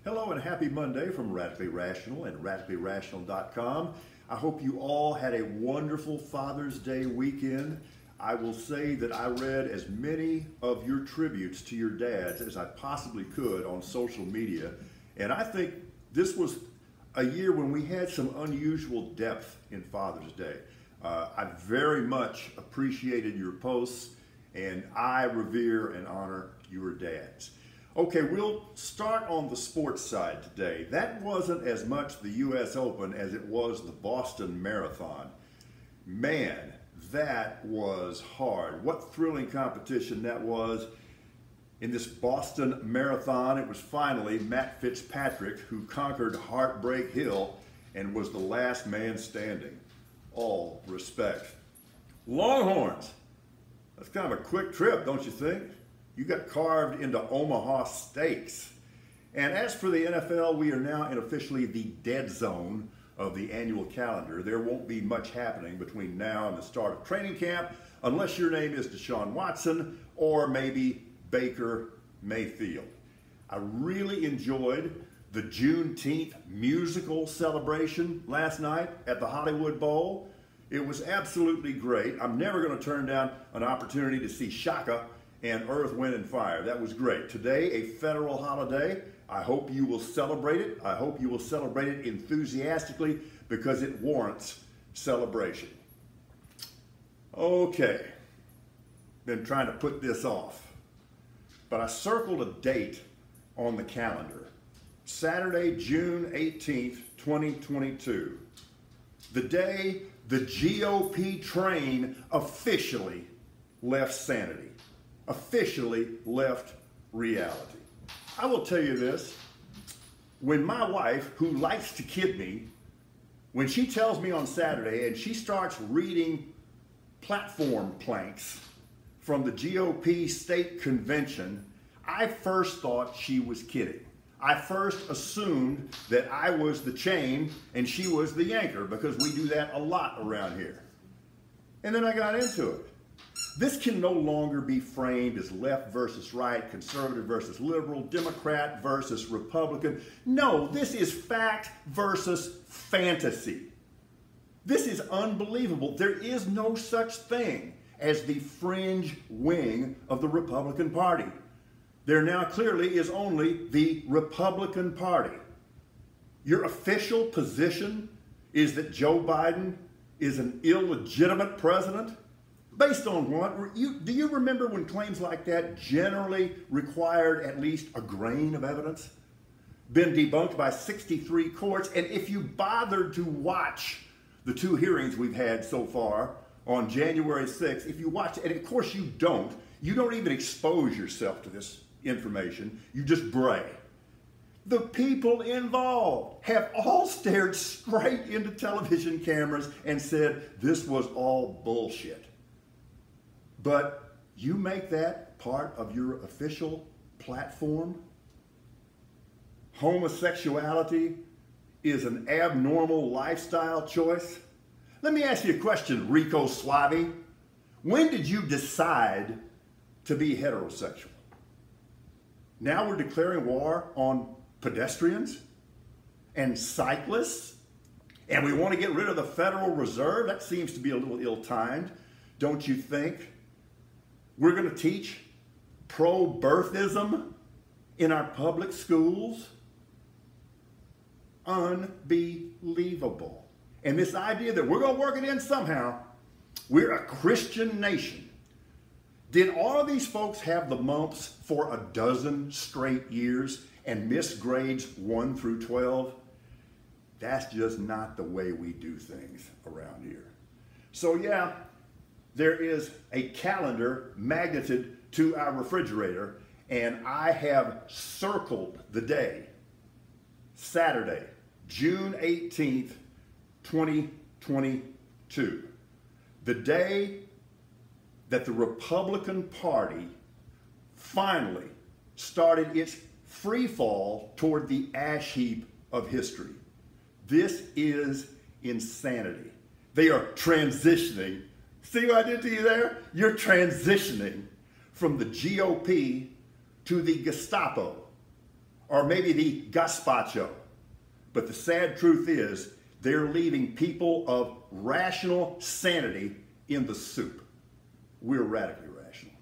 Hello and happy Monday from Radically Rational and RadicallyRational.com. I hope you all had a wonderful Father's Day weekend. I will say that I read as many of your tributes to your dads as I possibly could on social media, and I think this was a year when we had some unusual depth in Father's Day. I very much appreciated your posts, and I revere and honor your dads. Okay, we'll start on the sports side today. That wasn't as much the U.S. Open as it was the Boston Marathon. Man, that was hard. What thrilling competition that was. In this Boston Marathon, it was finally Matt Fitzpatrick who conquered Heartbreak Hill and was the last man standing. All respect. Longhorns. That's kind of a quick trip, don't you think? You got carved into Omaha steaks. And as for the NFL, we are now in officially the dead zone of the annual calendar. There won't be much happening between now and the start of training camp unless your name is Deshaun Watson or maybe Baker Mayfield. I really enjoyed the Juneteenth musical celebration last night at the Hollywood Bowl. It was absolutely great. I'm never going to turn down an opportunity to see Shaka and Earth, Wind, and Fire. That was great. Today, a federal holiday. I hope you will celebrate it. I hope you will celebrate it enthusiastically because it warrants celebration. Okay, been trying to put this off, but I circled a date on the calendar. Saturday, June 18th, 2022. The day the GOP train officially left sanity. Officially left reality. I will tell you this, when my wife, who likes to kid me, when she tells me on Saturday and she starts reading platform planks from the GOP state convention, I first thought she was kidding. I first assumed that I was the chain and she was the anchor because we do that a lot around here. And then I got into it. This can no longer be framed as left versus right, conservative versus liberal, Democrat versus Republican. No, this is fact versus fantasy. This is unbelievable. There is no such thing as the fringe wing of the Republican Party. There now clearly is only the Republican Party. Your official position is that Joe Biden is an illegitimate president? Based on what? Do you remember when claims like that generally required at least a grain of evidence? Been debunked by 63 courts, and if you bothered to watch the two hearings we've had so far on January 6th, if you watch, and of course you don't even expose yourself to this information, you just bray. The people involved have all stared straight into television cameras and said this was all bullshit. But you make that part of your official platform? Homosexuality is an abnormal lifestyle choice? Let me ask you a question, Rico Suave. When did you decide to be heterosexual? Now we're declaring war on pedestrians and cyclists, and we want to get rid of the Federal Reserve? That seems to be a little ill-timed, don't you think? We're going to teach pro-birthism in our public schools? Unbelievable. And this idea that we're going to work it in somehow, we're a Christian nation. Did all of these folks have the mumps for a dozen straight years and miss grades 1 through 12? That's just not the way we do things around here. So yeah, there is a calendar magneted to our refrigerator, and I have circled the day, Saturday, June 18th, 2022, the day that the Republican Party finally started its free fall toward the ash heap of history. This is insanity. They are transitioning. See what I did to you there? You're transitioning from the GOP to the Gestapo, or maybe the gazpacho. But the sad truth is, they're leaving people of rational sanity in the soup. We're radically rational.